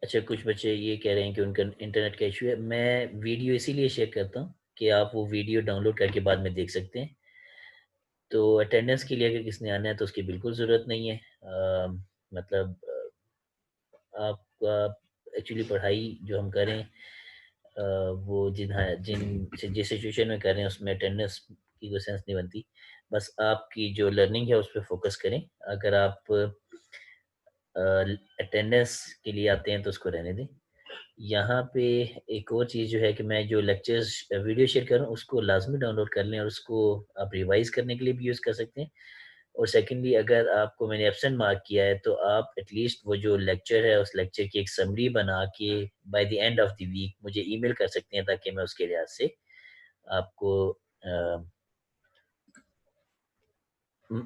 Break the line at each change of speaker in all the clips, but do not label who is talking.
अच्छा, कुछ बच्चे ये कह रहे हैं कि उनका इंटरनेट का इश्यू है। मैं वीडियो इसीलिए शेयर करता हूँ कि आप वो वीडियो डाउनलोड करके बाद में देख सकते हैं। तो अटेंडेंस के लिए अगर किसी ने आना है तो उसकी बिल्कुल ज़रूरत नहीं है। मतलब आपका एक्चुअली पढ़ाई जो हम करें वो जिस सिचुएशन में कर रहे हैं उसमें अटेंडेंस की कोई सेंस नहीं बनती। बस आपकी जो लर्निंग है उस पे फ़ोकस करें। अगर आप अ, अटेंडेंस के लिए आते हैं तो उसको रहने दें। यहाँ पे एक और चीज़ जो है कि मैं जो लेक्चर्स वीडियो शेयर कर रहा हूँ उसको लाज़मी डाउनलोड कर लें और उसको आप रिवाइज़ करने के लिए भी यूज़ कर सकते हैं। और सेकंडली अगर आपको मैंने एब्सेंट मार्क किया है तो आप एटलीस्ट वो जो लेक्चर है उस लेक्चर की एक समरी बना के by the end of the week मुझे ईमेल कर सकते हैं ताकि मैं उसके लिहाज से आपको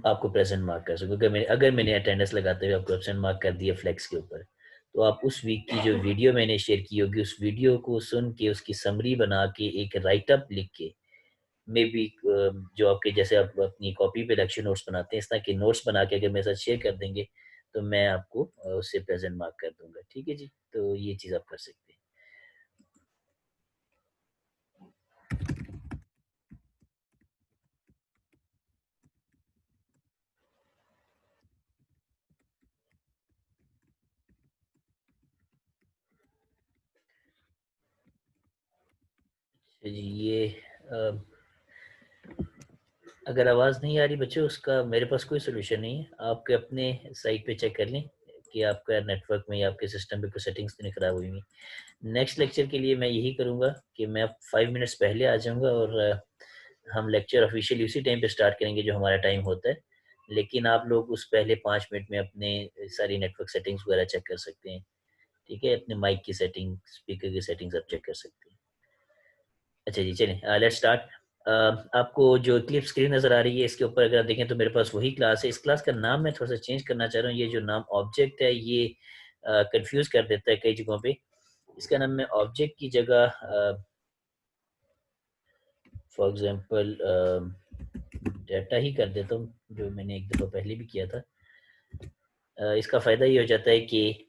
आपको प्रेज़ेंट मार्क कर सकूँ। अगर मैंने अटेंडेंस लगाते हुए आपको एब्सेंट मार्क कर दिया फ्लेक्स के ऊपर, तो आप उस वीक की जो वीडियो मैंने शेयर की होगी, उस वीडियो को सुन के उसकी समरी बना के एक राइट अप लिख के मेबी जो आपके जैसे आप अपनी कॉपी पे लेक्चर नोट्स बनाते हैं, इस तरह के नोट्स बना के अगर मेरे साथ शेयर कर देंगे, तो मैं आपको उससे प्रेज़ेंट मार्क कर दूँगा। ठीक है जी? तो ये चीज़ आप कर सकते हैं। अच्छा जी, ये अ अगर आवाज़ नहीं आ रही बच्चों उसका मेरे पास कोई सॉल्यूशन नहीं है। आप अपने साइट पे चेक कर लें कि आपका नेटवर्क में या आपके सिस्टम पे कोई सेटिंग्स तो नहीं खराब हुई हुई। नेक्स्ट लेक्चर के लिए मैं यही करूँगा कि मैं 5 मिनट्स पहले आ जाऊँगा और हम लेक्चर ऑफ़िशियली उसी टाइम पे स्टार्ट करेंगे जो हमारा टाइम होता है। लेकिन आप लोग उस पहले 5 मिनट में अपने सारी नेटवर्क सेटिंग्स वगैरह चेक कर सकते हैं। ठीक है? अपने माइक की सेटिंग, स्पीकर की सेटिंग्स आप चेक कर सकते हैं। अच्छा जी, चलें लेट्स स्टार्ट। अ, आपको जो क्लिप स्क्रीन नज़र आ रही है, इसके ऊपर अगर आप देखें तो मेरे पास वही क्लास है। इस क्लास का नाम मैं थोड़ा-सा चेंज करना चाह रहा हूँ। ये जो नाम ऑब्जेक्ट है, ये कन्फ्यूज़ कर देता है कई जगहों पे। इसका नाम मैं ऑब्जेक्ट की जगह फॉर एग्ज़ाम्पल डाटा ही कर देता हूँ, जो मैंने एक दफ़ा पहले भी किया था। इसका फ़ायदा ये हो जाता है कि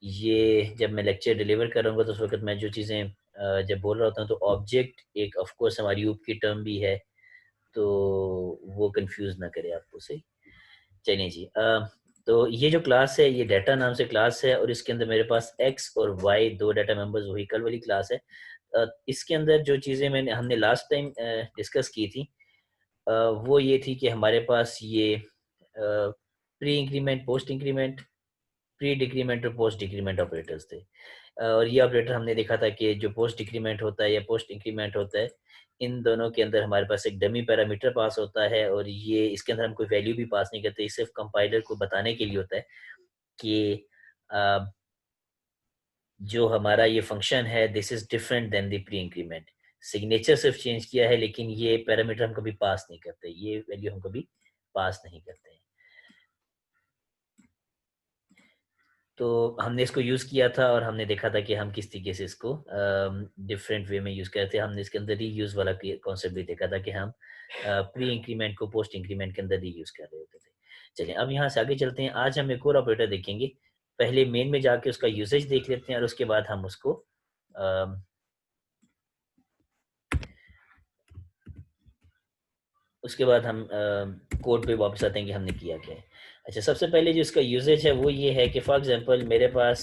ये जब मैं लेक्चर डिलीवर कर रहा हूँगा तो उस वक़्त मैं जो चीज़ें जब बोल रहा होता हूँ तो ऑब्जेक्ट एक ऑफ़ कोर्स हमारी ऊप की टर्म भी है, तो वो कन्फ्यूज़ ना करे आपको, सही? चलिए जी। तो ये जो क्लास है ये डाटा नाम से क्लास है और इसके अंदर मेरे पास एक्स और वाई 2 डाटा मेंबर्स व्हीकल वाली क्लास है। इसके अंदर जो चीज़ें हमने लास्ट टाइम डिस्कस की थी अ, वो ये थी कि हमारे पास ये pre increment, post increment, pre decrement और पोस्ट डिक्रीमेंट ऑपरेटर्स थे। और ये ऑपरेटर हमने देखा था कि जो पोस्ट डिक्रीमेंट होता है या पोस्ट इंक्रीमेंट होता है, इन दोनों के अंदर हमारे पास एक डमी पैरामीटर पास होता है और ये इसके अंदर हम कोई वैल्यू भी पास नहीं करते, ये सिर्फ़ कंपाइलर को बताने के लिए होता है कि अ, जो हमारा ये फ़ंक्शन है this is different than the pre increment. Signature सिर्फ़ चेंज किया है लेकिन ये पैरामीटर हम कभी पास नहीं करते, ये वैल्यू हम कभी पास नहीं करते हैं। तो हमने इसको यूज़ किया था और हमने देखा था कि हम किस तरीके से इसको डिफरेंट वे में यूज़ करते हैं। हमने इसके अंदर रीयूज़ वाला कॉन्सेप्ट भी देखा था कि हम प्री इंक्रीमेंट को पोस्ट इंक्रीमेंट के अंदर रीयूज़ कर रहे होते थे। चलिए अब यहाँ से आगे चलते हैं। आज हम एक और ऑपरेटर देखेंगे। पहले मेन में जाके उसका यूसेज देख लेते हैं और उसके बाद हम उसको अ, उसके बाद हम कोड पे वापस आते हैं कि हमने किया क्या है। अच्छा, सबसे पहले जो इसका यूसेज है वो ये है कि फॉर एग्ज़ाम्पल मेरे पास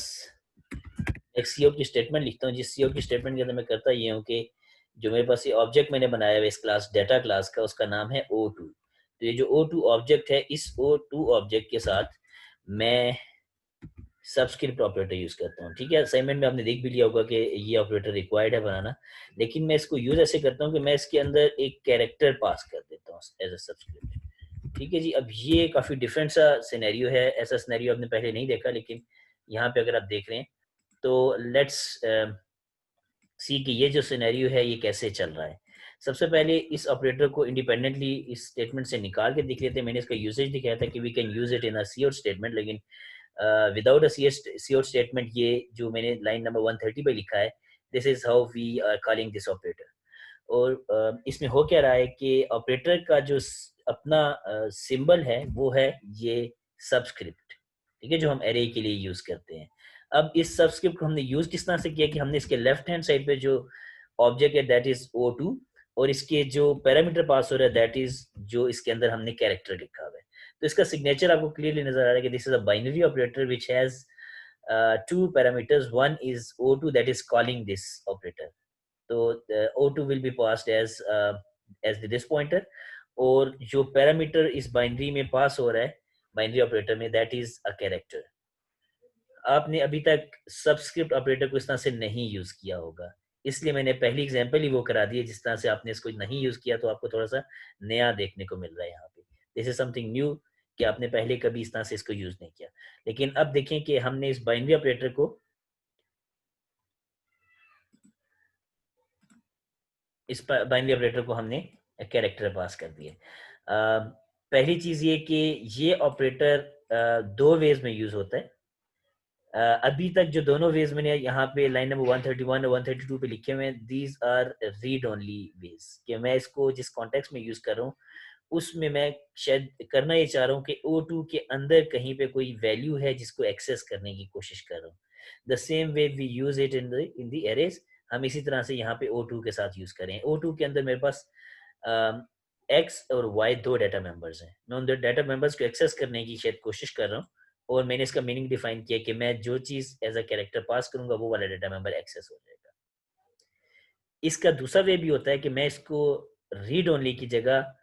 एक सीओ की स्टेटमेंट लिखता हूँ, जिस सीओ की स्टेटमेंट के अंदर मैं करता ये हूँ कि जो मेरे पास ये ऑब्जेक्ट मैंने बनाया है इस क्लास डाटा क्लास का, उसका नाम है O2। तो ये जो O2 ऑब्जेक्ट है, इस O2 ऑब्जेक्ट के साथ मैं सबस्क्रिप्ट ऑपरेटर यूज़ करता हूँ, ठीक है? असाइनमेंट में आपने देख भी लिया होगा कि ये ऑपरेटर रिक्वायर्ड है बनाना, लेकिन मैं इसको यूज़ ऐसे करता हूँ कि मैं इसके अंदर एक कैरेक्टर पास कर देता हूँ एज़ अ सबस्क्रिप्ट। ठीक है जी? अब ये काफ़ी डिफरेंट सा सिनेरियो है, ऐसा सिनेरियो आपने पहले नहीं देखा, लेकिन यहाँ पे अगर आप देख रहे हैं तो लेट्स सी कि ये जो सिनेरियो है ये कैसे चल रहा है। सबसे पहले इस ऑपरेटर को इंडिपेंडेंटली इस स्टेटमेंट से निकाल के देख लेते हैं। मैंने इसका यूसेज दिखाया था कि we can use it in a cout statement, लेकिन without a cout statement ये जो मैंने लाइन नंबर 130 पे लिखा है, this is how we are calling this operator. और इसमें हो क्या रहा है कि ऑपरेटर का जो अपना सिंबल है वो है ये सबस्क्रिप्ट, ठीक है, जो हम एरे के लिए यूज करते हैं। अब इस सबस्क्रिप्ट को हमने यूज किस तरह से किया कि हमने इसके लेफ्ट हैंड साइड पे जो ऑब्जेक्ट है दैट इज O2 और इसके जो पैरामीटर पास हो रहा है दैट इज जो इसके अंदर हमने कैरेक्टर लिखा हुआ है। तो इसका सिग्नेचर आपको क्लियरली नजर आ रहा है कि this is a binary operator which has two parameters. One is O2 that is calling this operator. So the O2 will be passed as the this pointer और जो पैरामीटर इस बाइनरी में पास हो रहा है बाइनरी ऑपरेटर में that is a character. आपने अभी तक सबस्क्रिप्ट ऑपरेटर को इस तरह से नहीं यूज किया होगा, इसलिए मैंने पहली एग्जांपल ही वो करा दी है जिस तरह से आपने इसको नहीं यूज किया तो आपको थोड़ा सा नया देखने को मिल रहा है यहाँ पे। दिस इज समथिंग न्यू कि आपने पहले कभी इस तरह से इसको यूज नहीं किया। लेकिन अब देखें कि हमने इस बाइनरी ऑपरेटर को बाइनरी ऑपरेटर को हमने कैरेक्टर पास कर दिए। पहली चीज ये कि ये ऑपरेटर दो वेज में यूज होता है। अभी तक जो दोनों वेज मैंने यहाँ पे लाइन नंबर 131 और 132 पे लिखे हुए हैं these are read only ways कि मैं इसको जिस कॉन्टेक्स्ट में यूज कर रहा हूँ उसमें मैं शायद करना ये चाह रहा हूँ कि O2 के अंदर कहीं पे कोई वैल्यू है जिसको एक्सेस करने की कोशिश कर रहा हूँ। The same way we use it in the arrays, हम इसी तरह से यहाँ पे O2 के साथ यूज करें। O2 के अंदर मेरे पास एक्स और वाई दो डाटा मेंबर्स हैं, मैं उन दो डाटा मेंबर्स को एक्सेस करने की शायद कोशिश कर रहा हूँ और मैंने इसका मीनिंग डिफाइन किया कि मैं जो चीज एज अ कैरेक्टर पास करूंगा वो वाला डाटा मेंबर एक्सेस हो जाएगा। इसका दूसरा वे भी होता है कि मैं इसको रीड ओनली की जगह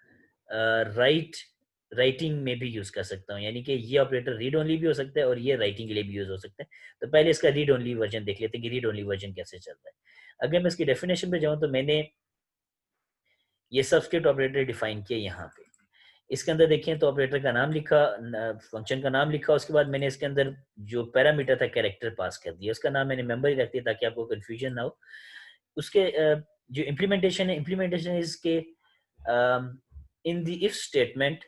राइटिंग में भी यूज कर सकता हूँ, यानी कि ये ऑपरेटर रीड ओनली भी हो सकता है और ये राइटिंग के लिए भी यूज हो सकता है। तो पहले इसका रीड ओनली वर्जन देख लेते हैं कि रीड ओनली वर्जन कैसे चलता है। अगर मैं इसकी डेफिनेशन पे जाऊँ तो मैंने ये सबस्क्रिप्ट ऑपरेटर डिफाइन किया यहाँ पे। इसके अंदर देखें तो ऑपरेटर का नाम लिखा, फंक्शन का नाम लिखा, उसके बाद मैंने इसके अंदर जो पैरामीटर था कैरेक्टर पास कर दिया। उसका नाम मैंने मेंबर ही रख दिया ताकि आपको कंफ्यूजन ना हो। उसके जो इम्प्लीमेंटेशन है, इम्प्लीमेंटेशन इसके in the if statement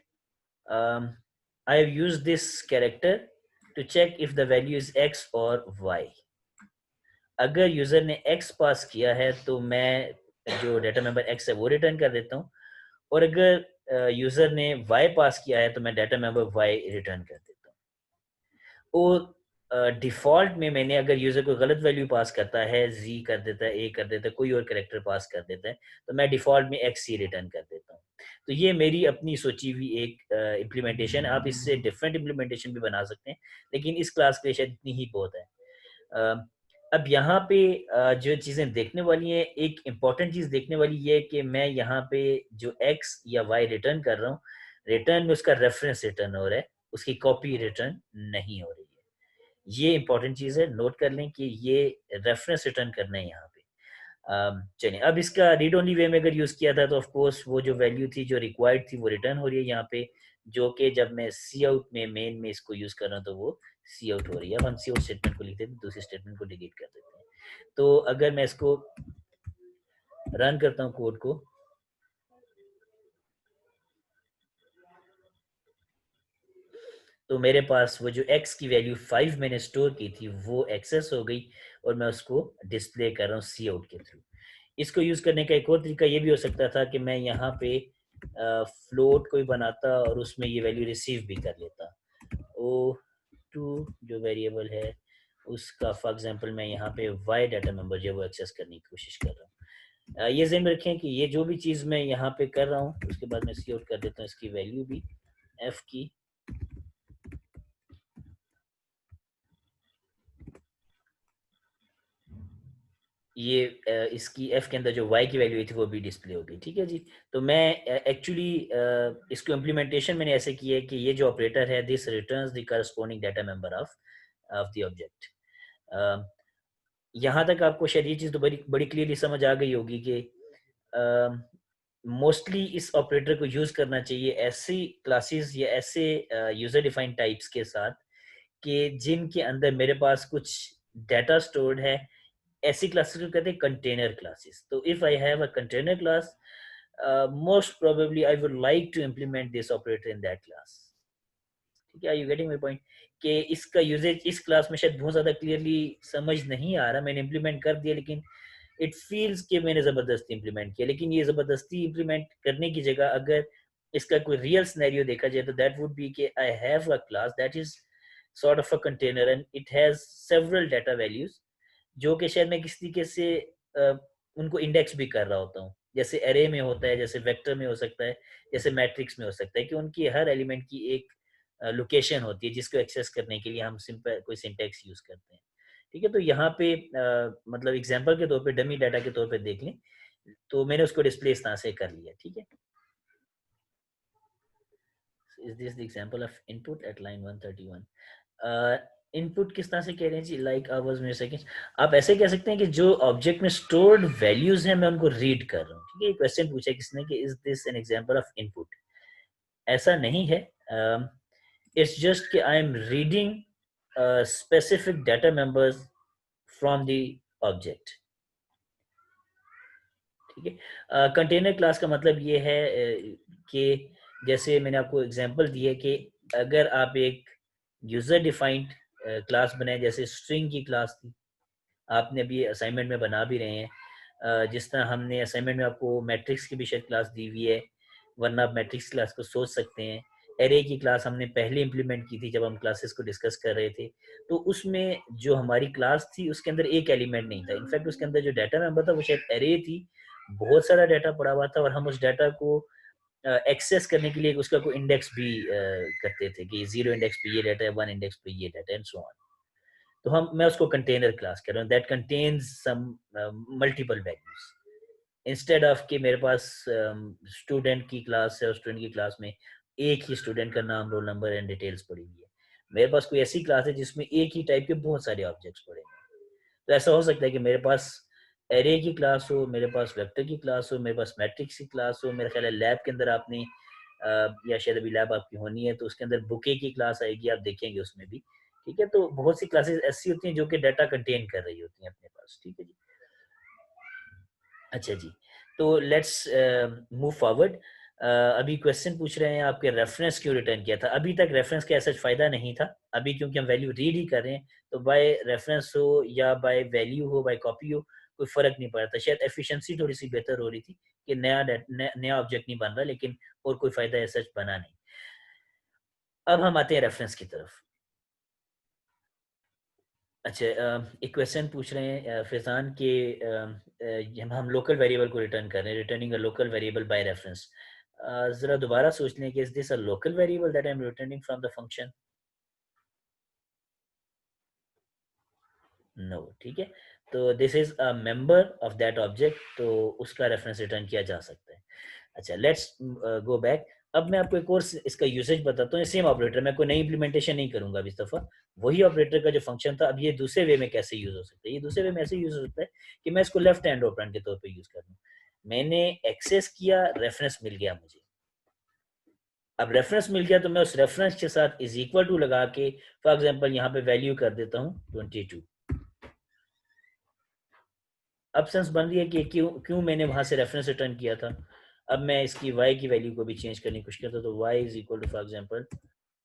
I have used this character to check if the value is X और वाई। अगर यूजर ने एक्स पास किया है तो मैं जो डाटा मेंबर एक्स है वो रिटर्न कर देता हूँ और अगर यूजर ने वाई पास किया है तो मैं डाटा मेंबर वाई रिटर्न कर देता हूँ। और डिफॉल्ट में मैंने अगर यूजर को गलत वैल्यू पास करता है, जी कर देता है, ए कर देता है, कोई और करेक्टर पास कर देता है तो मैं डिफॉल्ट में एक्स ही रिटर्न कर देता हूँ। तो ये मेरी अपनी सोची हुई एक इम्प्लीमेंटेशन। आप इससे डिफरेंट इम्प्लीमेंटेशन भी बना सकते हैं लेकिन इस क्लास के लिए शायद इतनी ही बहुत है। अब यहाँ पे जो चीज़ें देखने वाली हैं, एक इम्पॉर्टेंट चीज़ देखने वाली ये है कि मैं यहाँ पे जो एक्स या वाई रिटर्न कर रहा हूँ, रिटर्न में उसका रेफरेंस रिटर्न हो रहा है, उसकी कॉपी रिटर्न नहीं हो रही है। ये इम्पॉर्टेंट चीज़ है, नोट कर लें कि ये रेफरेंस रिटर्न करना है यहाँ पे। चलिए अब इसका रीड ओनली वे में अगर यूज़ किया था तो ऑफ कोर्स वो जो वैल्यू थी जो रिक्वायर्ड थी वो रिटर्न हो रही है यहाँ पे, जो कि जब मैं सी आउट में मेन में इसको यूज़ कर रहा हूँ तो वो सी आउट हो रही है। अब हम सी आउट स्टेटमेंट को लिखते हैं, दूसरे स्टेटमेंट को डिलीट कर देते हैं। तो अगर मैं इसको रन करता हूँ कोड को, तो मेरे पास वो जो x की वैल्यू 5 मैंने स्टोर की थी वो एक्सेस हो गई और मैं उसको डिस्प्ले कर रहा हूँ सी आउट के थ्रू। इसको यूज़ करने का एक और तरीका ये भी हो सकता था कि मैं यहाँ पे फ्लोट कोई बनाता और उसमें ये वैल्यू रिसीव भी कर लेता। O2 जो वेरिएबल है उसका फॉर एग्जांपल मैं यहाँ पे y डाटा मेंबर जो है वो एक्सेस करने की कोशिश कर रहा हूँ। ये ज़हन में रखें कि ये जो भी चीज़ मैं यहाँ पे कर रहा हूँ उसके बाद मैं सी आउट कर देता हूँ इसकी वैल्यू भी f की। ये इसकी f के अंदर जो y की वैल्यू थी वो भी डिस्प्ले हो गई। ठीक है जी। तो मैं एक्चुअली इसको इम्प्लीमेंटेशन मैंने ऐसे की है कि ये जो ऑपरेटर है this returns the corresponding data member of the object. यहाँ तक आपको शायद ये चीज़ तो बड़ी बड़ी क्लियरली समझ आ गई होगी कि मोस्टली इस ऑपरेटर को यूज़ करना चाहिए ऐसी क्लासेस या ऐसे यूज़र डिफाइंड टाइप्स के साथ कि जिनके अंदर मेरे पास कुछ डाटा स्टोर्ड है। ऐसी क्लासेस को कहते हैं कंटेनर क्लासेस। तो if I have a container class, most probably I would like to implement this operator in that class. ठीक है, are you getting my point? कि इसका यूजेज इस क्लास में शायद बहुत ज़्यादा क्लियरली समझ नहीं आ रहा। मैंने इम्प्लीमेंट कर दिया लेकिन इट फील्स कि मैंने ज़बरदस्ती इम्प्लीमेंट किया। लेकिन ये ज़बरदस्ती इम्प्लीमेंट करने की जगह अगर इसका कोई रियल सिनेरियो देखा जाए तो दैट वुड बी कि आई have a class that is sort of a container and it has several data values जो कि शायद मैं किसी तरीके से उनको इंडेक्स भी कर रहा होता हूँ। जैसे अरे में होता है, जैसे वेक्टर में हो सकता है, जैसे मैट्रिक्स में हो सकता है कि उनकी हर एलिमेंट की एक लोकेशन होती है जिसको एक्सेस करने के लिए हम सिंपल कोई सिंटैक्स यूज़ करते हैं। ठीक है? तो यहाँ पे मतलब एग्ज़ाम्पल के तौर पे डमी डाटा के तौर पे देख लें, तो मैंने उसको डिस्प्ले इस तरह से कर लिया। ठीक है? Is this the example of input at line 131 input किस तरह से कह रहे हैं जी लाइक आवर्स मिली सेकंड्स आप ऐसे कह सकते हैं कि जो ऑब्जेक्ट में स्टोर्ड वैल्यूज हैं मैं उनको रीड कर रहा हूँ ठीक है क्वेश्चन पूछा है किसने कि is this an example of input ऐसा नहीं है इट्स जस्ट कि I am reading specific data members from the object ठीक है कंटेनर क्लास का मतलब ये है कि जैसे मैंने आपको एग्जांपल दी है कि अगर आप एक यूजर डिफाइंड क्लास बनाए जैसे स्ट्रिंग की क्लास थी आपने अभी असाइनमेंट में बना भी रहे हैं जिस तरह हमने असाइनमेंट में आपको मैट्रिक्स की भी शायद क्लास दी हुई है वरना आप मैट्रिक्स क्लास को सोच सकते हैं एरे की क्लास हमने पहले इंप्लीमेंट की थी जब हम क्लासेस को डिस्कस कर रहे थे तो उसमें जो हमारी क्लास थी उसके अंदर एक एलिमेंट नहीं था इनफैक्ट उसके अंदर जो डाटा मेंबर था वो शायद एरे थी बहुत सारा डाटा पड़ा हुआ था और हम उस डाटा को एक्सेस करने के लिए उसका कोई इंडेक्स भी करते थे कि 0 इंडेक्स पे ये डाटा है 1 इंडेक्स पे ये डाटा एंड सो ऑन तो हम मैं उसको कंटेनर क्लास कह रहा हूँ that contains some multiple values instead of कि मेरे पास स्टूडेंट की क्लास है और स्टूडेंट की क्लास में एक ही स्टूडेंट का नाम रोल नंबर एंड डिटेल्स पड़ी हुई है मेरे पास कोई ऐसी क्लास है जिसमें एक ही टाइप के बहुत सारे ऑब्जेक्ट्स पड़े हैं तो ऐसा हो सकता है कि मेरे पास एरे की क्लास हो मेरे पास वेक्टर की क्लास हो मेरे पास मैट्रिक्स की क्लास हो मेरा ख्याल है लैब के अंदर आपने या शायद अभी लैब आपकी होनी है तो उसके अंदर बुके की क्लास आएगी आप देखेंगे उसमें भी ठीक है तो बहुत सी क्लासेस ऐसी होती हैं जो कि डाटा कंटेन कर रही होती हैं अपने पास ठीक है जी अच्छा जी तो लेट्स मूव फॉरवर्ड अभी क्वेश्चन पूछ रहे हैं आपके रेफरेंस क्यों रिटर्न किया था अभी तक रेफरेंस का ऐसा फायदा नहीं था अभी क्योंकि हम वैल्यू रीड ही कर रहे हैं तो बाय रेफरेंस हो या बाय वैल्यू हो बाय कॉपी हो कोई फर्क नहीं पड़ता शायद एफिशिएंसी थोड़ी सी बेहतर हो रही थी कि नया ऑब्जेक्ट नहीं बन रहा लेकिन और कोई फायदा ऐसा बना नहीं अब हम आते हैं रेफरेंस की तरफ अच्छा एक क्वेश्चन पूछ रहे हैं फैज़ान के हम लोकल वेरिएबल को रिटर्न कर रहे हैं returning a local variable by reference ज़रा दोबारा सोच लें कि is this a local variable that I am returning from the function no ठीक है तो this is a member of that object तो उसका रेफरेंस रिटर्न किया जा सकता है अच्छा लेट्स गो बैक अब मैं आपको एक और इसका यूसेज बताता हूँ सेम ऑपरेटर मैं कोई नई इम्प्लीमेंटेशन नहीं करूंगा अब इस दफा वही ऑपरेटर का जो फंक्शन था अब ये दूसरे वे में कैसे यूज हो सकता है ये दूसरे वे में ऐसे यूज हो सकता है कि मैं इसको लेफ्ट हैंड ऑपरेंड के तौर पे यूज कर लूँ मैंने एक्सेस किया रेफरेंस मिल गया मुझे अब रेफरेंस मिल गया तो मैं उस रेफरेंस के साथ इज इक्वल टू लगा के फॉर एग्जाम्पल यहाँ पे वैल्यू कर देता हूँ 22 अब सेंस बन रही है कि क्यों क्यों मैंने वहां से रेफरेंस रिटर्न किया था अब मैं इसकी y की वैल्यू को भी चेंज करने की कोशिश करता हूँ तो y is equal to for example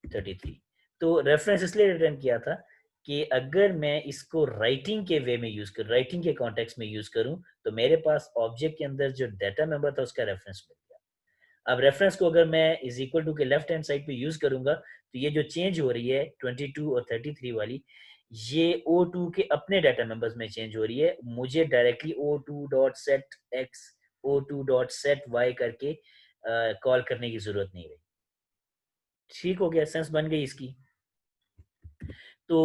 33 तो रेफरेंस इसलिए रिटर्न किया था कि अगर मैं इसको राइटिंग के वे में यूज कर राइटिंग के कॉन्टेक्स्ट में यूज करूं तो मेरे पास ऑब्जेक्ट के अंदर जो डाटा मेंबर था उसका रेफरेंस मिल गया अब रेफरेंस को अगर मैं इज इक्वल टू के लेफ्ट हैंड साइड पे यूज करूंगा तो ये जो चेंज हो रही है 22 और 33 वाली ये O2 के अपने डाटा मेंबर्स में चेंज हो रही है मुझे directly O2 dot set X O2 dot set Y करके कॉल करने की जरूरत नहीं रही ठीक हो गया सेंस बन गई इसकी तो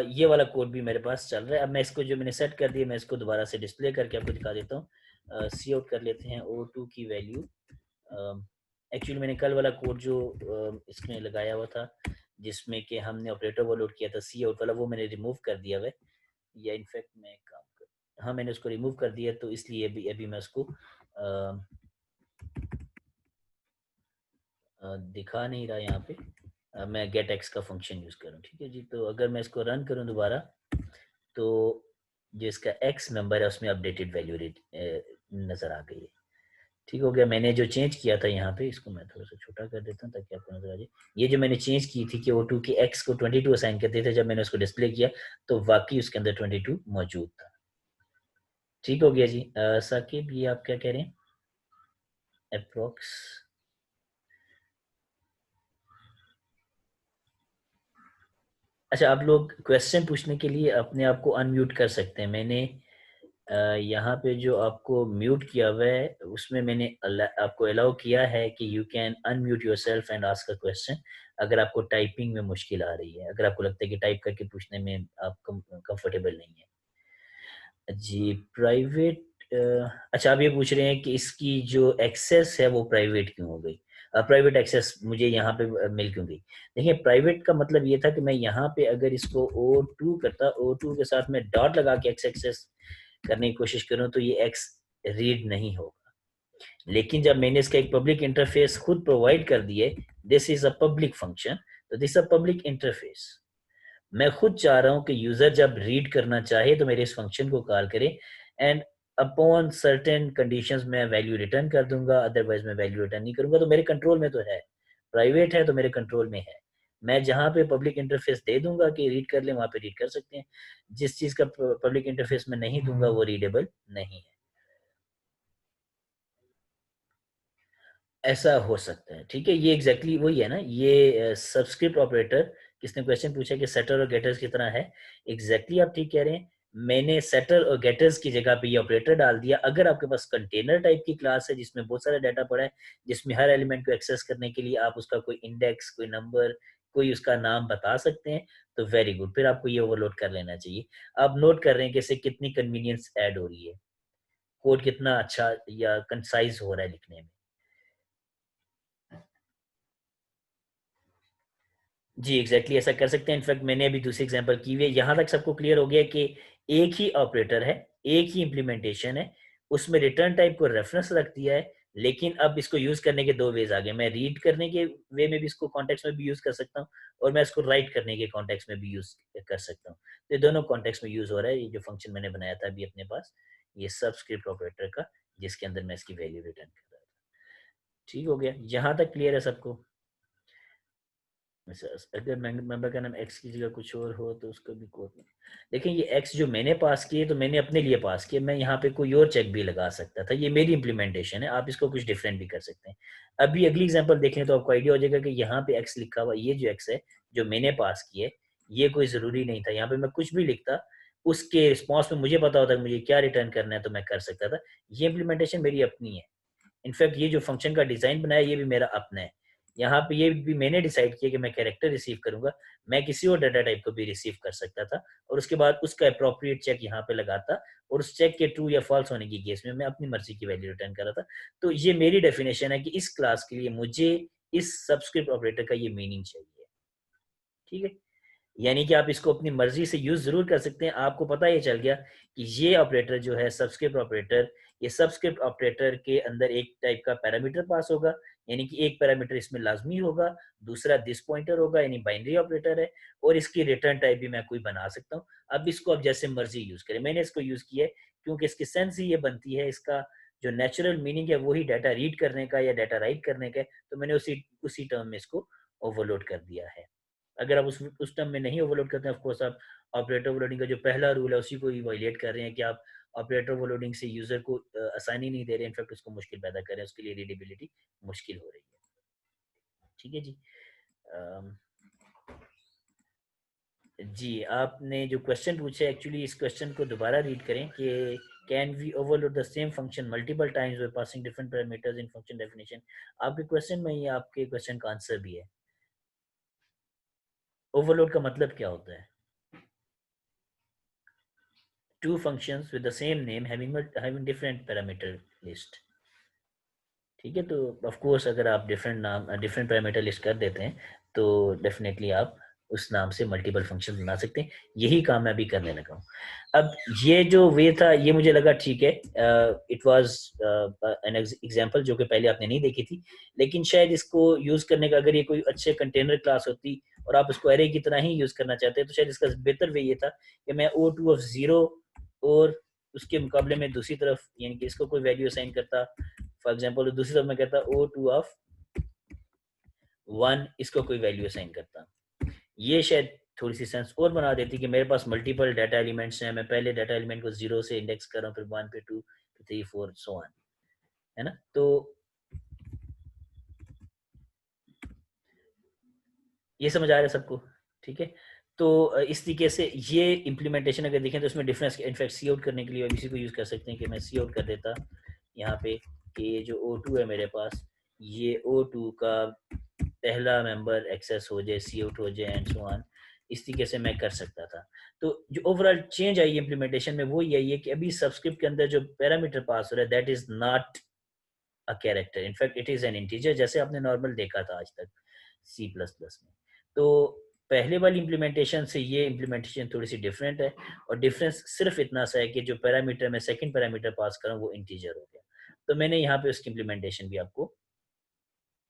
ये वाला कोड भी मेरे पास चल रहा है अब मैं इसको जो मैंने सेट कर दिया मैं इसको दोबारा से डिस्प्ले करके आपको दिखा देता हूँ सी आउट कर लेते हैं O2 की वैल्यू एक्चुअली मैंने कल वाला कोड जो इसमें लगाया हुआ था जिसमें कि हमने ऑपरेटर वो लोड किया था सी आउट वाला वो मैंने रिमूव कर दिया हुआ है या इनफैक्ट मैं काम कर हाँ मैंने उसको रिमूव कर दिया तो इसलिए अभी अभी मैं उसको दिखा नहीं रहा यहाँ पे मैं गेट एक्स का फंक्शन यूज़ करूँ ठीक है जी तो अगर मैं इसको रन करूँ दोबारा तो जो इसका एक्स नंबर है उसमें अपडेटेड वैल्यू रेट नज़र आ गई है ठीक हो गया मैंने जो चेंज किया था यहाँ पे इसको मैं थोड़ा सा छोटा कर देता हूँ ताकि आपको नजर आ जाए ये जो मैंने चेंज की थी कि O2 की एक्स को 22 असाइन करते थे जब मैंने उसको डिस्प्ले किया तो वाकई उसके अंदर 22 मौजूद था ठीक हो गया जी साकिब ये आप क्या कह रहे हैं अप्रोक्स अच्छा, आप लोग क्वेश्चन पूछने के लिए अपने आप को अनम्यूट कर सकते हैं। मैंने यहाँ पे जो आपको म्यूट किया हुआ है उसमें मैंने आपको अलाउ किया है कि you can unmute yourself and ask a question, अगर आपको टाइपिंग में मुश्किल आ रही है, अगर आपको लगता है कि टाइप करके पूछने में आप कंफर्टेबल नहीं है। जी, प्राइवेट अच्छा, आप ये पूछ रहे हैं कि इसकी जो एक्सेस है वो प्राइवेट क्यों हो गई? प्राइवेट एक्सेस मुझे यहाँ पे मिल क्यों गई? देखिए, प्राइवेट का मतलब ये था कि मैं यहाँ पे अगर इसको O2 करता, O2 के साथ में डॉट लगा के एक्स एक्सेस करने की कोशिश करूँ तो ये एक्स रीड नहीं होगा। लेकिन जब मैंने इसका एक पब्लिक इंटरफेस खुद प्रोवाइड कर दिए, this is a public function, तो दिस अ पब्लिक इंटरफेस। मैं खुद चाह रहा हूँ कि यूज़र जब रीड करना चाहे तो मेरे इस फंक्शन को कॉल करे एंड अपॉन सर्टेन कंडीशंस मैं वैल्यू रिटर्न कर दूँगा, अदरवाइज़ मैं वैल्यू रिटर्न नहीं करूँगा, तो मेरे कंट्रोल में तो है। प्राइवेट है तो मेरे कंट्रोल में है। मैं जहाँ पे पब्लिक इंटरफ़ेस दे दूँगा कि रीड कर लें, वहाँ पे रीड कर सकते हैं। जिस चीज़ का प पब्लिक इंटरफ़ेस मैं नहीं दूँगा वो रीडेबल नहीं है। ऐसा हो सकता है, ठीक है? ये एग्ज़ैक्टली वही है ना, ये सबस्क्रिप्ट ऑपरेटर किसने क्वेश्चन पूछा कि सेटर और गेटर्स की तरह है। एग्ज़ैक्टली आप ठीक कह रहे हैं। मैंने सेटर और गेटर्स की जगह पे ये ऑपरेटर डाल दिया। अगर आपके पास कंटेनर टाइप की क्लास है जिसमें बहुत सारा डाटा पड़ा है, जिसमें हर एलिमेंट को एक्सेस करने के लिए आप उसका कोई इंडेक्स, कोई नंबर, कोई उसका नाम बता सकते हैं, तो वेरी गुड, फिर आपको ये ओवरलोड कर लेना चाहिए। आप नोट कर रहे हैं कि इससे कितनी कन्वीनियंस ऐड हो रही है, कोड कितना अच्छा या कंसाइज़ हो रहा है लिखने में। जी, एग्ज़ैक्टली ऐसा कर सकते हैं। इनफैक्ट मैंने अभी दूसरी एग्ज़ाम्पल की हुई है। यहाँ तक सबको क्लियर हो गया कि एक ही ऑपरेटर है, एक ही इम्प्लीमेंटेशन है, उसमें रिटर्न टाइप को रेफ़रेंस रख दिया है, लेकिन अब इसको यूज़ करने के 2 वेज़ आ गए। मैं रीड करने के वे में भी इसको कॉन्टेक्स्ट में भी यूज़ कर सकता हूँ और मैं इसको राइट करने के कॉन्टेक्स्ट में भी यूज़ कर सकता हूँ। तो ये दोनों कॉन्टेक्स्ट में यूज़ हो रहा है, ये जो फ़ंक्शन मैंने बनाया था अभी अपने पास, ये सबस्क्रिप्ट ऑपरेटर का, जिसके अंदर मैं इसकी वैल्यू रिटर्न कर रहा था। ठीक हो गया? यहाँ तक क्लियर है सबको? अच्छा, अगर मेंबर का नाम एक्स की जगह कुछ और हो तो उसका भी कोड नहीं। देखिए, ये एक्स जो मैंने पास किए तो मैंने अपने लिए पास किए, मैं यहाँ पे कोई और चेक भी लगा सकता था, ये मेरी इम्प्लीमेंटेशन है, आप इसको कुछ डिफरेंट भी कर सकते हैं। अभी अगली एग्जांपल देखें तो आपको आइडिया हो जाएगा कि यहाँ पे एक्स लिखा हुआ ये जो एक्स है जो मैंने पास किए, ये कोई ज़रूरी नहीं था, यहाँ पे मैं कुछ भी लिखता, उसके रिस्पॉन्स में मुझे पता होता कि मुझे क्या रिटर्न करना है तो मैं कर सकता था। ये इम्प्लीमेंटेशन मेरी अपनी है। इनफैक्ट ये जो फंक्शन का डिज़ाइन बनाया ये भी मेरा अपना है। यहाँ पे ये भी मैंने डिसाइड किया कि मैं कैरेक्टर रिसीव करूँगा, मैं किसी और डाटा टाइप को भी रिसीव कर सकता था और उसके बाद उसका एप्रोप्रिएट चेक यहाँ पे लगाता और उस चेक के ट्रू या फॉल्स होने की केस में मैं अपनी मर्ज़ी की वैल्यू रिटर्न कर रहा था। तो ये मेरी डेफिनिशन है कि इस क्लास के लिए मुझे इस सबस्क्रिप्ट ऑपरेटर का ये मीनिंग चाहिए। ठीक है? यानी कि आप इसको अपनी मर्ज़ी से यूज़ ज़रूर कर सकते हैं। आपको पता ये चल गया कि ये ऑपरेटर जो है सबस्क्रिप्ट ऑपरेटर, ये सबस्क्रिप्ट ऑपरेटर के अंदर एक टाइप का पैरामीटर पास होगा, यानी कि एक पैरामीटर इसमें लाज़मी होगा, दूसरा दिस पॉइंटर होगा यानी बाइनरी ऑपरेटर है और इसकी रिटर्न टाइप भी मैं कोई बना सकता हूँ। अब इसको आप जैसे मर्ज़ी यूज़ करें। मैंने इसको यूज़ किया है क्योंकि इसकी सेंस ही ये बनती है, इसका जो नेचुरल मीनिंग है वही डाटा रीड करने का या डाटा राइट करने का है, तो मैंने उसी उसी टर्म में इसको ओवरलोड कर दिया है। अगर आप उस टर्म में नहीं ओवरलोड करते हैं, ऑफ कोर्स आप ऑपरेटर ओवरलोडिंग का जो पहला रूल है उसी को ही वायलेट कर रहे हैं कि आप ऑपरेटर ओवरलोडिंग से यूज़र को आसानी नहीं दे रहे हैं, इनफैक्ट उसको मुश्किल पैदा कर रहे हैं, उसके लिए रीडेबिलिटी मुश्किल हो रही है। ठीक है जी। अम, जी, आपने जो क्वेश्चन पूछा है एक्चुअली इस क्वेश्चन को दोबारा रीड करें कि can we overload the same function multiple times by passing different parameters in function definition. आपके क्वेश्चन में ही आपके क्वेश्चन का आंसर भी है। ओवरलोड का मतलब क्या होता है? Two functions with the same name having different parameter list। ठीक है, तो ऑफ कोर्स अगर आप डिफरेंट पैरामीटर लिस्ट कर देते हैं तो डेफिनेटली आप उस नाम से मल्टीपल फंक्शन बना सकते हैं। यही काम मैं अभी करने लगा हूँ। अब ये जो वे था ये मुझे लगा ठीक है, इट वाज एन एग्जांपल जो कि पहले आपने नहीं देखी थी, लेकिन शायद इसको यूज़ करने का अगर ये कोई अच्छे कंटेनर क्लास होती और आप उसको एरे की तरह ही यूज़ करना चाहते हैं तो शायद इसका बेहतर वे ये था कि मैं O2 ऑफ 0 और उसके मुकाबले में दूसरी तरफ यानी कि इसको कोई वैल्यू असाइन करता, फॉर एग्जांपल दूसरी तरफ मैं कहता O2 ऑफ 1, इसको कोई वैल्यू असाइन करता। ये शायद थोड़ी-सी सेंस और बना देती कि मेरे पास मल्टीपल डाटा एलिमेंट्स हैं, मैं पहले डाटा एलिमेंट को 0 से इंडेक्स कर रहा हूँ, फिर 1 फिर 2 फिर 3 4 सो ऑन, है ना? तो ये समझ आ रहा है सबको? ठीक है? तो इस तरीके से ये इम्प्लीमेंटेशन अगर देखें तो इसमें डिफरेंस इनफैक्ट सी आउट करने के लिए इसी को यूज़ कर सकते हैं कि मैं सी आउट कर देता यहाँ पे कि ये जो O2 है मेरे पास, ये O2 का पहला मेंबर एक्सेस हो जाए, सी आउट हो जाए एंड सो ऑन। इस तरीके से मैं कर सकता था। तो जो ओवरऑल चेंज आई है इम्प्लीमेंटेशन में वो यही है कि अभी सबस्क्रिप्ट के अंदर जो पैरामीटर पास हो रहा है that is not a character, in fact it is an integer, जैसे आपने नॉर्मल देखा था आज तक सी प्लस प्लस में। तो पहले वाली इम्प्लीमेंटेशन से ये इम्प्लीमेंटेशन थोड़ी सी डिफरेंट है, और डिफरेंस सिर्फ इतना सा है कि जो पैरामीटर मैं सेकंड पैरामीटर पास कर रहा हूँ वो इंटीजर हो गया। तो मैंने यहाँ पे उसकी इम्प्लीमेंटेशन भी आपको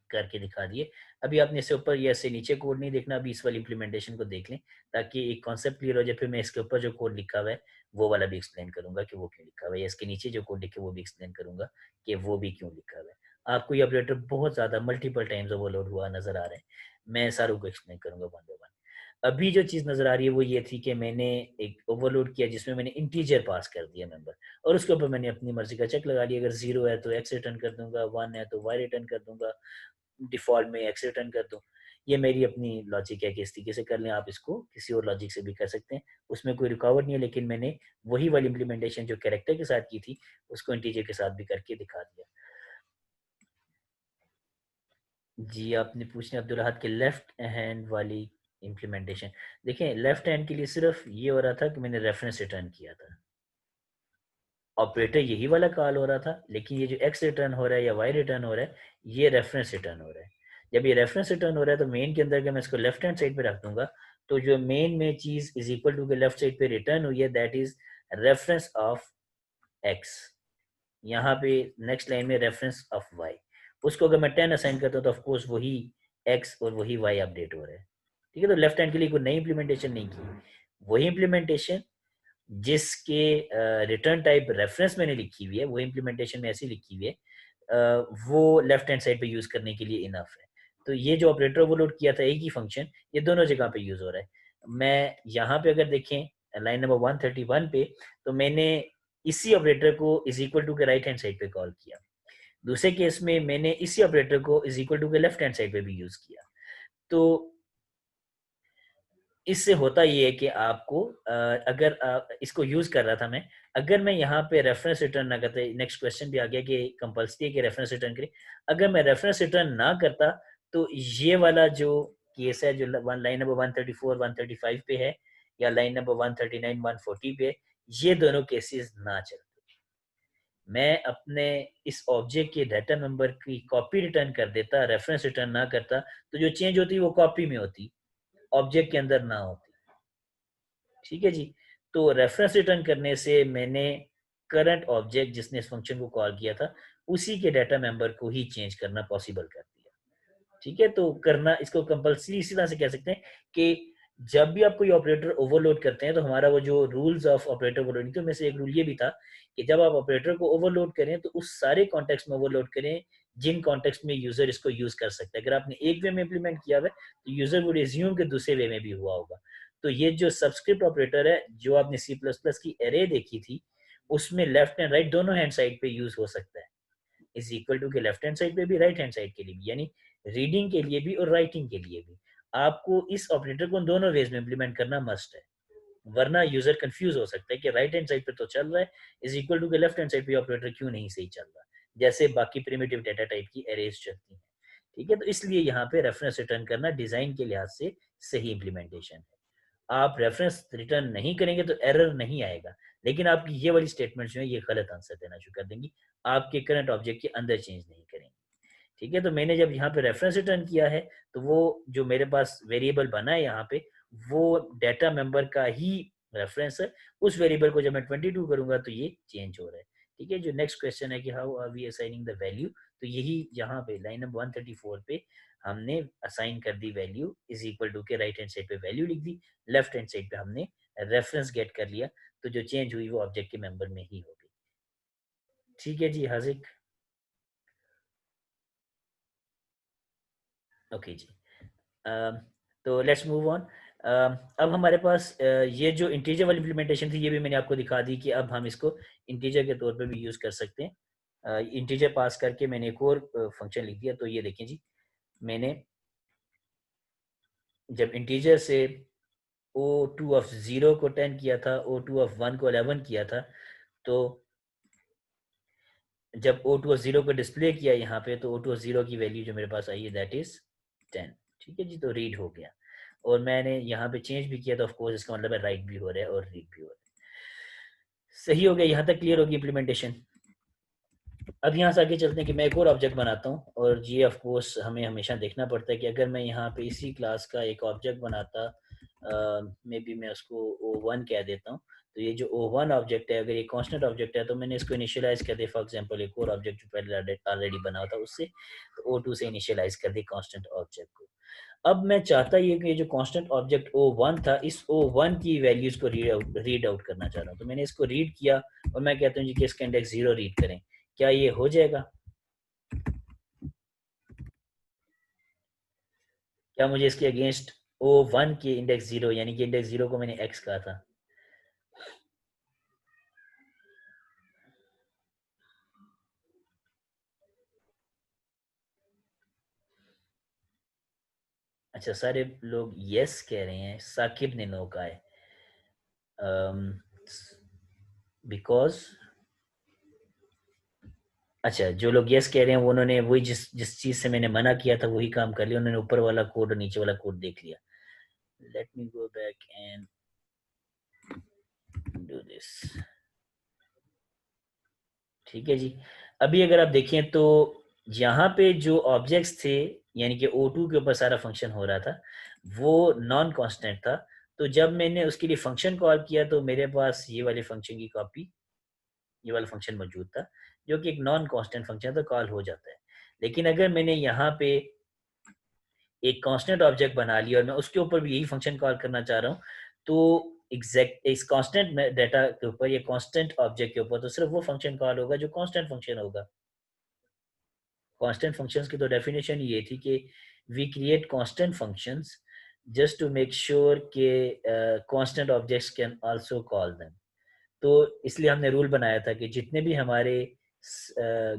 करके दिखा दिए। अभी आपने इससे ऊपर या इससे नीचे कोड नहीं देखना, अभी इस वाली इम्प्लीमेंटेशन को देख लें ताकि एक कॉन्सेप्ट क्लियर हो जाए। फिर मैं इसके ऊपर जो कोड लिखा हुआ है वो वाला भी एक्सप्लेन करूँगा कि वो क्यों लिखा हुआ है, या इसके नीचे जो कोड लिखे वो भी एक्सप्लेन करूँगा कि वो भी क्यों लिखा हुआ है। आपको ये ऑपरेटर बहुत ज़्यादा मल्टीपल टाइम्स ओवरलोड हुआ नज़र आ रहा है। मैं सारों को एक्सप्लेन करूँगा वन बाय वन। अभी जो चीज़ नज़र आ रही है वो ये थी कि मैंने एक ओवरलोड किया जिसमें मैंने इंटीजर पास कर दिया मेंबर, और उसके ऊपर मैंने अपनी मर्ज़ी का चेक लगा लिया। अगर 0 है तो एक्स रिटर्न कर दूँगा, 1 है तो वाई रिटर्न कर दूँगा, डिफ़ॉल्ट में एक्स रिटर्न कर दूँ। ये मेरी अपनी लॉजिक है कि इस तरीके से कर लें, आप इसको किसी और लॉजिक से भी कर सकते हैं, उसमें कोई रुकावट नहीं है। लेकिन मैंने वही वाली इम्प्लीमेंटेशन जो कैरेक्टर के साथ की थी, उसको इंटीजर के साथ भी करके दिखा दिया। जी, आपने पूछा अब्दुल अहद के लेफ्ट हैंड वाली इम्प्लीमेंटेशन। देखिए, लेफ्ट हैंड के लिए सिर्फ़ ये हो रहा था कि मैंने रेफ़रेंस रिटर्न किया था। ऑपरेटर यही वाला कॉल हो रहा था, लेकिन ये जो एक्स रिटर्न हो रहा है या वाई रिटर्न हो रहा है, ये रेफ़रेंस रिटर्न हो रहा है। जब ये रेफ़रेंस रिटर्न हो रहा है तो मेन के अंदर अगर मैं इसको लेफ्ट हैंड साइड पे रख दूँगा, तो जो मेन में चीज़ इज़ इक्वल टू के लेफ्ट साइड पे रिटर्न हुई है that is reference of x. यहाँ पे नेक्स्ट लाइन में रेफ़रेंस ऑफ वाई। उसको अगर मैं 10 असाइन करता हूँ तो ऑफ कोर्स वही एक्स और वही वाई अपडेट हो रहा है। ठीक है? तो लेफ्ट हैंड के लिए कोई नई इम्प्लीमेंटेशन नहीं की। वही इम्प्लीमेंटेशन जिसके रिटर्न टाइप रेफरेंस मैंने लिखी हुई है, वो इम्प्लीमेंटेशन में ऐसी लिखी हुई है, वो लेफ्ट हैंड साइड पे यूज़ करने के लिए इनफ है। तो ये जो ऑपरेटर ओवरलोड किया था एक ही फंक्शन, ये दोनों जगह पे यूज़ हो रहा है। मैं यहाँ पे अगर देखें लाइन नंबर 131 पे, तो मैंने इसी ऑपरेटर को इज़ इक्वल टू के राइट हैंड साइड पे कॉल किया। दूसरे केस में मैंने इसी ऑपरेटर को इज़ इक्वल टू के लेफ्ट हैंड साइड पे भी यूज़ किया। तो इससे होता ये है कि आपको अगर इसको यूज़ कर रहा था मैं, अगर मैं यहाँ पे रेफ़रेंस रिटर्न ना करता, नेक्स्ट क्वेश्चन भी आ गया कि कंपल्सरी है कि रेफ़रेंस रिटर्न करें। अगर मैं रेफ़रेंस रिटर्न ना करता, तो ये वाला जो केस है, जो ल वन लाइन नंबर 134, 135 पे है, या लाइन नंबर 139, 140 पे है, ये दोनों केसेज़ ना चलते। मैं अपने इस ऑब्जेक्ट के डाटा नंबर की कॉपी रिटर्न कर देता, रेफ़रेंस रिटर्न ना करता, तो जो चेंज होती वो कॉपी में होती, ऑब्जेक्ट के अंदर ना होती। ठीक है जी। तो रेफरेंस रिटर्न करने से मैंने करंट ऑब्जेक्ट जिसने इस फंक्शन को कॉल किया था, उसी के डाटा मेंबर को ही चेंज करना पॉसिबल कर दिया। ठीक है? तो करना इसको कंपल्सरी इसी तरह से कह सकते हैं कि जब भी आप कोई ऑपरेटर ओवरलोड करते हैं, तो हमारा वो जो रूल्स ऑफ ऑपरेटर ओवरलोडिंग थे, उनमें से एक रूल ये भी था कि जब आप ऑपरेटर को ओवरलोड करें, तो उस सारे कॉन्टेक्स्ट में ओवरलोड करें, जिन कॉन्टेक्स्ट में यूज़र इसको यूज़ कर सकता है। अगर आपने एक वे में इम्प्लीमेंट किया हुआ है, तो यूज़र वुड अस्यूम कि दूसरे वे में भी हुआ होगा। तो ये जो सबस्क्रिप्ट ऑपरेटर है, जो आपने सी प्लस प्लस की एरे देखी थी, उसमें लेफ्ट एंड राइट दोनों हैंड साइड पे यूज़ हो सकता है। इज़ इक्वल टू के लेफ्ट हैंड साइड पे भी, राइट हैंड साइड के लिए भी, यानी रीडिंग के लिए भी और राइटिंग के लिए भी। आपको इस ऑपरेटर को दोनों वेज़ में इम्प्लीमेंट करना मस्ट है, वरना यूज़र कन्फ्यूज़ हो सकता है कि राइट हैंड साइड पे तो चल रहा है, इज़ इक्वल टू के लेफ्ट हैंड साइड पे ऑपरेटर क्यों नहीं सही चल रहा, जैसे बाकी प्रिमिटिव डेटा टाइप की एरेज़ चलती हैं। ठीक है? तो इसलिए यहाँ पे रेफरेंस रिटर्न करना डिज़ाइन के लिहाज से सही इम्प्लीमेंटेशन है। आप रेफरेंस रिटर्न नहीं करेंगे तो एरर नहीं आएगा, लेकिन आपकी ये वाली स्टेटमेंट जो है ये गलत आंसर देना शुरू कर देंगी, आपके करंट ऑब्जेक्ट के अंदर चेंज नहीं करेंगी। ठीक है? तो मैंने जब यहाँ पे रेफरेंस रिटर्न किया है, तो वो जो मेरे पास वेरिएबल बना है यहाँ पे, वो डाटा मेंबर का ही रेफरेंस है। उस वेरिएबल को जब मैं 22 करूँगा तो ये चेंज हो रहा है। ठीक है? जो नेक्स्ट क्वेश्चन है कि how are we assigning the value, तो यही यहाँ पे लाइन नंबर 134 पे हमने असाइन कर दी वैल्यू, इज़ इक्वल टू के राइट हैंड साइड पे वैल्यू लिख दी, लेफ्ट हैंड साइड पे हमने रेफरेंस गेट कर लिया, तो जो चेंज हुई वो ऑब्जेक्ट के मेंबर में ही होगी। ठीक है जी, हाज़िक? ओके जी। अ, तो लेट्स मूव ऑन। अब हमारे पास ये जो इंटीजर वाली इम्प्लीमेंटेशन थी, ये भी मैंने आपको दिखा दी कि अब हम इसको इंटीजर के तौर पे भी यूज़ कर सकते हैं। इंटीजर पास करके मैंने एक और फंक्शन लिख दिया, तो ये देखें जी, मैंने जब इंटीजर से O2 ऑफ 0 को 10 किया था, O2 ऑफ 1 को 11 किया था। तो जब O2 ऑफ 0 को डिस्प्ले किया यहाँ पे, तो O2 ऑफ 0 की वैल्यू जो मेरे पास आई है दैट इज 10। ठीक है जी, तो रीड हो गया और मैंने यहाँ पे चेंज भी किया, तो ऑफ कोर्स इसका मतलब है राइट भी हो रहा है और रीड भी हो रहा है। सही हो गया, यहाँ तक क्लियर होगी इम्प्लीमेंटेशन। अब यहाँ से आगे चलते हैं कि मैं एक और ऑब्जेक्ट बनाता हूँ, और ये ऑफ कोर्स हमें हमेशा देखना पड़ता है कि अगर मैं यहाँ पे इसी क्लास का एक ऑब्जेक्ट बनाता, मे बी मैं उसको O1 कह देता हूँ। तो ये जो O1 ऑब्जेक्ट है, अगर ये कांस्टेंट ऑब्जेक्ट है, तो मैंने इसको इनिशियलाइज कर दिया। फॉर एग्जांपल एक और ऑब्जेक्ट जो पहले ऑलरेडी बना था उससे, तो O2 से इनिशियलाइज कर दिया कांस्टेंट ऑब्जेक्ट को। अब मैं चाहता ये कि ये जो कांस्टेंट ऑब्जेक्ट O1 था, इस O1 की वैल्यूज को रीड आउट करना चाह रहा हूँ। तो मैंने इसको रीड किया और मैं कहता हूँ जी कि इसका इंडेक्स 0 रीड करें। क्या ये हो जाएगा? क्या मुझे इसके अगेंस्ट O1 के इंडेक्स 0, यानी कि इंडेक्स 0 को मैंने x कहा था, अच्छा सारे लोग यस कह रहे हैं, साकिब ने नो कहा है। बिकॉज अच्छा, जो लोग यस कह रहे हैं वो उन्होंने वही जिस जिस चीज से मैंने मना किया था वही काम कर लिया, उन्होंने ऊपर वाला कोड और नीचे वाला कोड देख लिया। Let me go back and do this. ठीक है जी, अभी अगर आप देखें तो यहाँ पे जो ऑब्जेक्ट्स थे, यानी कि O2 के ऊपर सारा फंक्शन हो रहा था, वो नॉन कांस्टेंट था। तो जब मैंने उसके लिए फंक्शन कॉल किया, तो मेरे पास ये वाले फंक्शन की कॉपी, ये वाला फंक्शन मौजूद था, जो कि एक नॉन कांस्टेंट फंक्शन था, कॉल हो जाता है। लेकिन अगर मैंने यहाँ पे एक कांस्टेंट ऑब्जेक्ट बना लिया और मैं उसके ऊपर भी यही फंक्शन कॉल करना चाह रहा हूँ, तो एग्जैक्ट इस कांस्टेंट डाटा के ऊपर या कांस्टेंट ऑब्जेक्ट के ऊपर तो सिर्फ वो फंक्शन कॉल होगा जो कांस्टेंट फंक्शन होगा। कांस्टेंट फंक्शंस की तो डेफिनेशन ये थी कि we create constant functions just to make sure कि constant objects can also call them. तो इसलिए हमने रूल बनाया था कि जितने भी हमारे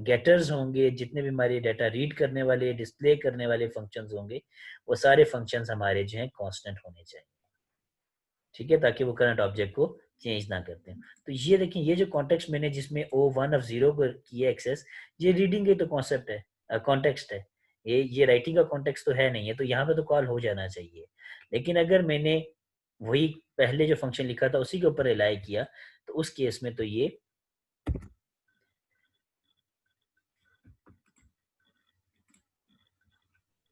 गेटर्स होंगे, जितने भी हमारे डाटा रीड करने वाले, डिस्प्ले करने वाले फंक्शंस होंगे, वो सारे फंक्शंस हमारे जो हैं कांस्टेंट होने चाहिए। ठीक है, ताकि वो करंट ऑब्जेक्ट को चेंज ना करते हैं। तो ये देखें, ये जो कॉन्टेक्स्ट मैंने जिसमें O1 ऑफ 0 को किया एक्सेस, ये रीडिंग के तो कॉन्सेप्ट है, कॉन्टेक्स्ट है। ये राइटिंग का कॉन्टेक्स्ट तो है नहीं है, तो यहाँ पे तो कॉल हो जाना चाहिए। लेकिन अगर मैंने वही पहले जो फंक्शन लिखा था उसी के ऊपर रिलाई किया, तो उस केस में तो ये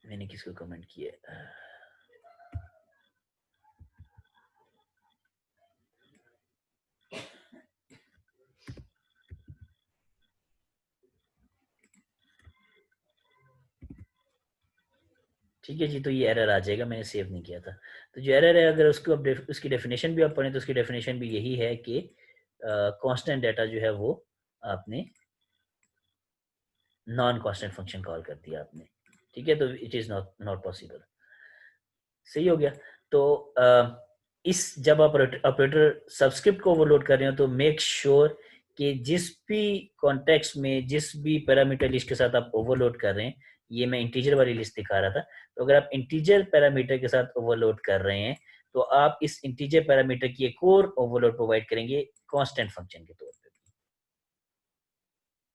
मैंने किसको कमेंट किया? ठीक है जी, तो ये एरर आ जाएगा, मैंने सेव नहीं किया था। तो जो एरर है, अगर उसको उसकी डेफिनेशन भी आप पढ़ें, तो उसकी डेफिनेशन भी यही है कि कांस्टेंट डाटा जो है वो आपने नॉन कांस्टेंट फंक्शन कॉल कर दिया आपने। ठीक है, तो it is not not possible. सही हो गया। तो इस जब आप ऑपरेटर सब्सक्रिप्ट को ओवरलोड कर रहे हो, तो मेक श्योर कि जिस भी कॉन्टेक्स्ट में, जिस भी पैरामीटर लिस्ट के साथ आप ओवरलोड कर रहे हैं, ये मैं इंटीजर वाली लिस्ट दिखा रहा था, तो अगर आप इंटीजर पैरामीटर के साथ ओवरलोड कर रहे हैं, तो आप इस इंटीजर पैरामीटर की एक और ओवरलोड प्रोवाइड करेंगे कांस्टेंट फंक्शन के तौर पे।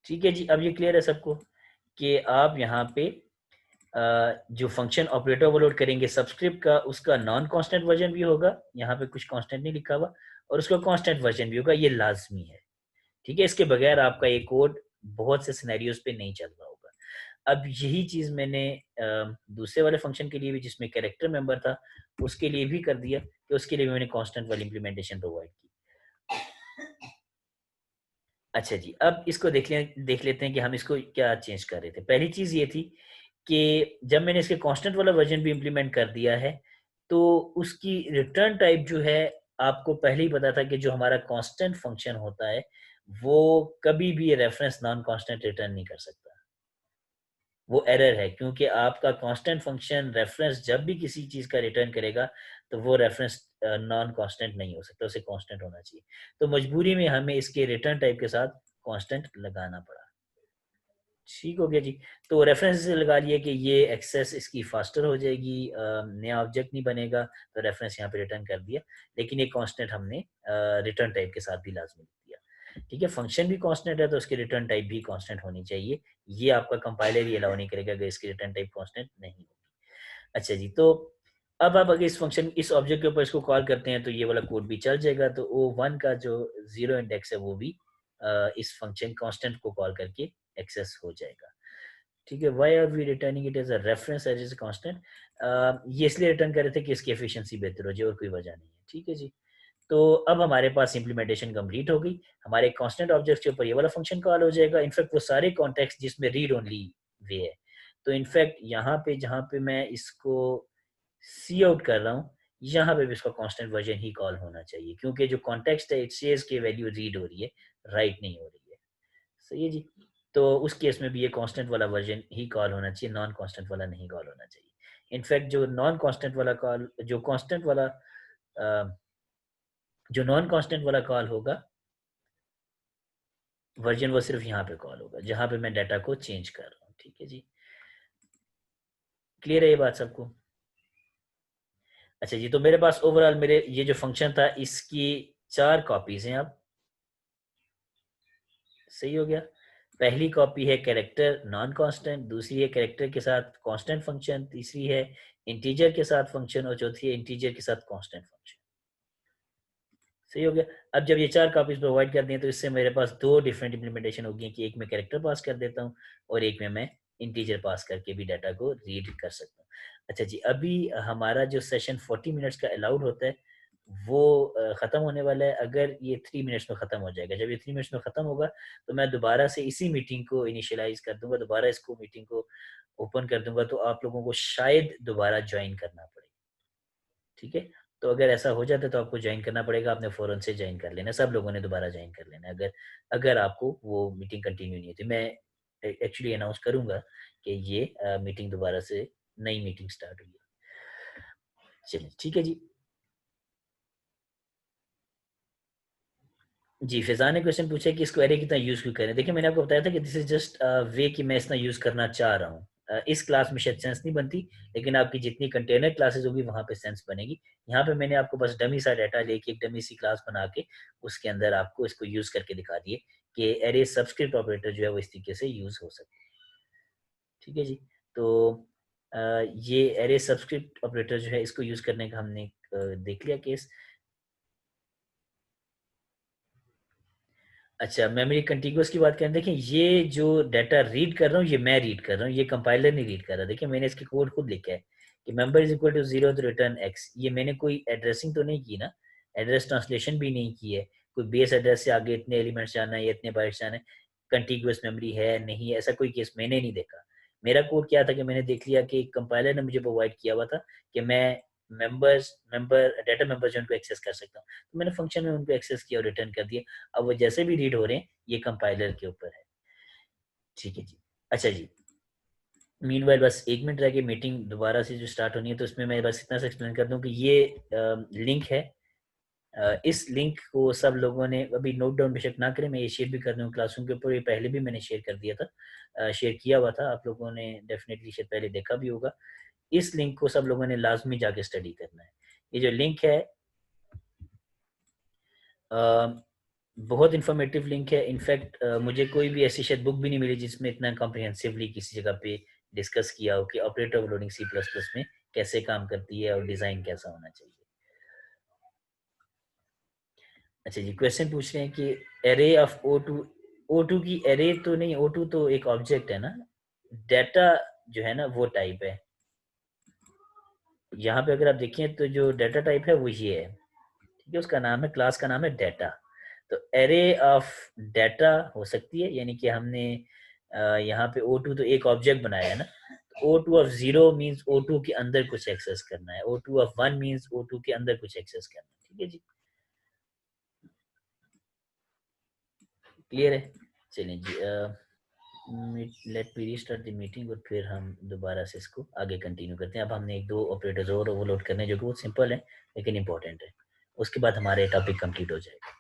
ठीक है जी, अब ये क्लियर है सबको कि आप यहाँ पे जो फंक्शन ऑपरेटर ओवरलोड करेंगे सब्सक्रिप्ट का, उसका नॉन कांस्टेंट वर्जन भी होगा, यहाँ पे कुछ कांस्टेंट नहीं लिखा हुआ, और उसका कांस्टेंट वर्जन भी होगा, ये लाजमी है। ठीक है, इसके बगैर आपका ये कोड बहुत से सिनेरियोज पे नहीं चल रहा होगा। अब यही चीज मैंने दूसरे वाले फंक्शन के लिए भी, जिसमें कैरेक्टर मेंबर था, उसके लिए भी कर दिया कि उसके लिए भी मैंने कांस्टेंट वाली इंप्लीमेंटेशन प्रोवाइड की। अच्छा जी, अब इसको देख लेते हैं कि हम इसको क्या चेंज कर रहे थे। पहली चीज ये थी कि जब मैंने इसके कांस्टेंट वाला वर्जन भी इम्प्लीमेंट कर दिया है, तो उसकी रिटर्न टाइप जो है, आपको पहले ही पता था कि जो हमारा कांस्टेंट फंक्शन होता है, वो कभी भी रेफरेंस नॉन कांस्टेंट रिटर्न नहीं कर सकता। वो एरर है, क्योंकि आपका कांस्टेंट फंक्शन रेफरेंस जब भी किसी चीज का रिटर्न करेगा, तो वो रेफरेंस नॉन कांस्टेंट नहीं हो सकता, उसे कांस्टेंट होना चाहिए। तो मजबूरी में हमें इसके रिटर्न टाइप के साथ कांस्टेंट लगाना पड़ा। ठीक हो गया जी। तो रेफ़रेंस से लगा लिए कि ये एक्सेस इसकी फास्टर हो जाएगी, नया ऑब्जेक्ट नहीं बनेगा, तो रेफ़रेंस यहाँ पे रिटर्न कर दिया। लेकिन ये कांस्टेंट हमने रिटर्न टाइप के साथ भी लाज़मी लिख दिया। ठीक है, फंक्शन भी कांस्टेंट है तो उसकी रिटर्न टाइप भी कांस्टेंट होनी चाहिए। ये आपका कंपाइलर ही अलाउ नहीं करेगा अगर इसकी रिटर्न टाइप कांस्टेंट नहीं होगी। अच्छा जी, तो अब आप अगर इस फंक्शन इस ऑब्जेक्ट के ऊपर इसको कॉल करते हैं तो ये वाला कोड भी चल जाएगा। तो O1 का जो 0 इंडेक्स है वो भी इस फंक्शन कांस्टेंट को कॉल करके एक्सेस हो जाएगा। ठीक है, why are we returning it as a reference as a constant? ये इसलिए रिटर्न कर रहे थे कि इसकी एफिशिएंसी बेहतर हो जाए और कोई वजह नहीं है। ठीक है जी। तो अब हमारे पास इम्प्लीमेंटेशन कंप्लीट हो गई। हमारे कांस्टेंट ऑब्जेक्ट के ऊपर ये वाला फंक्शन कॉल हो जाएगा। इनफैक्ट वो सारे कॉन्टेक्स्ट जिसमें रीड ओनली वे है। तो इनफैक्ट यहाँ पे जहाँ पे मैं इसको सी आउट कर रहा हूँ, यहाँ पे भी इसका कांस्टेंट वर्ज़न ही कॉल होना चाहिए क्योंकि जो कॉन्टेक्स्ट है इट सेज़ कि वैल्यू रीड हो रही है, राइट नहीं हो रही है। सही है जी। तो उस केस में भी ये कांस्टेंट वाला वर्ज़न ही कॉल होना चाहिए, नॉन कांस्टेंट वाला नहीं कॉल होना चाहिए। इनफैक्ट अ, जो नॉन कांस्टेंट वाला कॉल होगा, वर्ज़न वो सिर्फ़ यहाँ पे कॉल होगा, जहाँ पे मैं डाटा को चेंज कर रहा हूँ। ठीक है जी। क्लियर है ये बात सबको? अच्छा जी, तो मेरे पास ओवरऑल मेरे ये जो फ़ंक्शन था इसकी 4 कॉपीज़ हैं अब। सही हो गया? पहली कॉपी है कैरेक्टर नॉन कांस्टेंट, दूसरी है कैरेक्टर के साथ कांस्टेंट फ़ंक्शन, तीसरी है इंटीजर के साथ फ़ंक्शन और चौथी है इंटीजर के साथ कांस्टेंट फ़ंक्शन। सही हो गया? अब जब ये 4 कॉपीज़ प्रोवाइड कर दी हैं तो इससे मेरे पास 2 डिफरेंट इम्प्लीमेंटेशन हो गई हैं कि एक में कैरेक्टर पास कर देता हूँ और एक में मैं इंटीजर पास करके भी डाटा को रीड कर सकता हूँ। अच्छा जी, अभी हमारा जो सेशन 40 मिनट्स का अलाउड होता है वो ख़त्म होने वाला है। अगर ये 3 मिनट्स में ख़त्म हो जाएगा, जब ये 3 मिनट्स में ख़त्म होगा तो मैं दोबारा से इसी मीटिंग को इनिशियलाइज़ कर दूँगा, दोबारा इसको मीटिंग को ओपन कर दूँगा तो आप लोगों को शायद दोबारा जॉइन करना पड़े। ठीक है? तो अगर ऐसा हो जाता है तो आपको जॉइन करना पड़ेगा, आपने फ़ौरन से जॉइन कर लेना है, सब लोगों ने दोबारा जॉइन कर लेना है, अगर अगर आपको वो मीटिंग कंटिन्यू नहीं होती। मैं एक्चुअली अनाउंस करूँगा कि ये मीटिंग दोबारा से नई मीटिंग स्टार्ट हुई है। चलिए, ठीक है जी। जी, फ़ैज़ान ने क्वेश्चन पूछा है कि इसको एरे कितना यूज़ क्यों करें? देखिए, मैंने आपको बताया था कि दिस इज़ जस्ट वे कि मैं इतना यूज़ करना चाह रहा हूँ। इस क्लास में शायद सेंस नहीं बनती, लेकिन आपकी जितनी कंटेनर क्लासेज़ होगी, वहाँ पे सेंस बनेगी। यहाँ पे मैंने आपको बस डमी सा डाटा लेके एक डमी सी क्लास बना के, उसके अंदर आपको इसको यूज़ करके दिखा दिए कि एरे सबस्क्रिप्ट ऑपरेटर जो है, वो इस तरीके से यूज़ हो सकता है। ठीक है जी? तो अ, ये एरे सबस्क्रिप्ट ऑपरेटर जो है, इसको यूज़ करने का हमने देख लिया केस। अच्छा, मेमोरी कंटीग्युअस की बात करें, देखिए ये जो डाटा रीड कर रहा हूँ, ये मैं रीड कर रहा हूँ, ये कंपाइलर नहीं रीड कर रहा। देखिए मैंने इसकी कोड खुद लिखा है कि मेंबर इज़ इक्वल टू 0 तो रिटर्न एक्स। ये मैंने कोई एड्रेसिंग तो नहीं की ना, एड्रेस ट्रांसलेशन भी नहीं की है। कोई बेस एड्रेस से आगे इतने एलिमेंट्स जाना है या इतने बाइट्स जाना है, कंटीग्युअस मेमोरी है, नहीं है, ऐसा कोई केस मैंने नहीं देखा। मेरा कोड क्या था कि मैंने देख लिया कि कंपाइलर ने मुझे प्रोवाइड किया हुआ था कि मैं डाटा मेंबर्स जो उनको एक्सेस कर सकता हूँ। तो मैंने फंक्शन में उनको एक्सेस किया और रिटर्न कर दिया। अब वो जैसे भी रीड हो रहे हैं, ये कंपाइलर के ऊपर है। ठीक है जी। अच्छा जी, मीनवाइल बस 1 मिनट रह गया, मीटिंग दोबारा से जो स्टार्ट होनी है, तो इसमें मैं बस इतना सा एक्सप्लेन कर दूँ कि ये लिंक है। इस लिंक को सब लोगों ने अभी नोट डाउन बेशक ना करें, मैं ये शेयर भी कर दूँ क्लासरूम के ऊपर, ये पहले भी मैंने शेयर कर दिया था। शेयर किया हुआ था, आप लोगों ने डेफ़िनिटली शायद पहले देखा भी होगा। इस लिंक को सब लोगों ने लाज़मी जाके स्टडी करना है। ये जो लिंक है अ, बहुत इन्फॉर्मेटिव लिंक है। इनफैक्ट मुझे कोई भी ऐसी शायद बुक भी नहीं मिली जिसमें इतना कॉम्प्रिहेंसिवली किसी जगह पे डिस्कस किया हो कि operator overloading C plus plus में कैसे काम करती है और डिज़ाइन कैसा होना चाहिए। अच्छा जी, क्वेश्चन पूछ रहे हैं कि एरे ऑफ O2 की एरे तो नहीं, O2 तो एक ऑब्जेक्ट है ना? डाटा जो है ना वो टाइप है। यहाँ पे अगर आप देखें तो जो डाटा टाइप है वो ये है। ठीक है, उसका नाम है, क्लास का नाम है डाटा। तो एरे ऑफ डाटा हो सकती है, यानी कि हमने यहाँ पे O2 तो एक ऑब्जेक्ट बनाया है ना, O2 ऑफ 0 मीन्स O2 के अंदर कुछ एक्सेस करना है, O2 ऑफ 1 मीन्स O2 के अंदर कुछ एक्सेस करना है। ठीक है जी, क्लियर है? चलिए जी, let me restart the meeting और फिर हम दोबारा से इसको आगे कंटिन्यू करते हैं। अब हमने 1-2 ऑपरेटर्स और ओवरलोड करने हैं जो कि बहुत सिंपल है लेकिन इम्पोर्टेंट है। उसके बाद हमारा ये टॉपिक कंप्लीट हो जाएगा।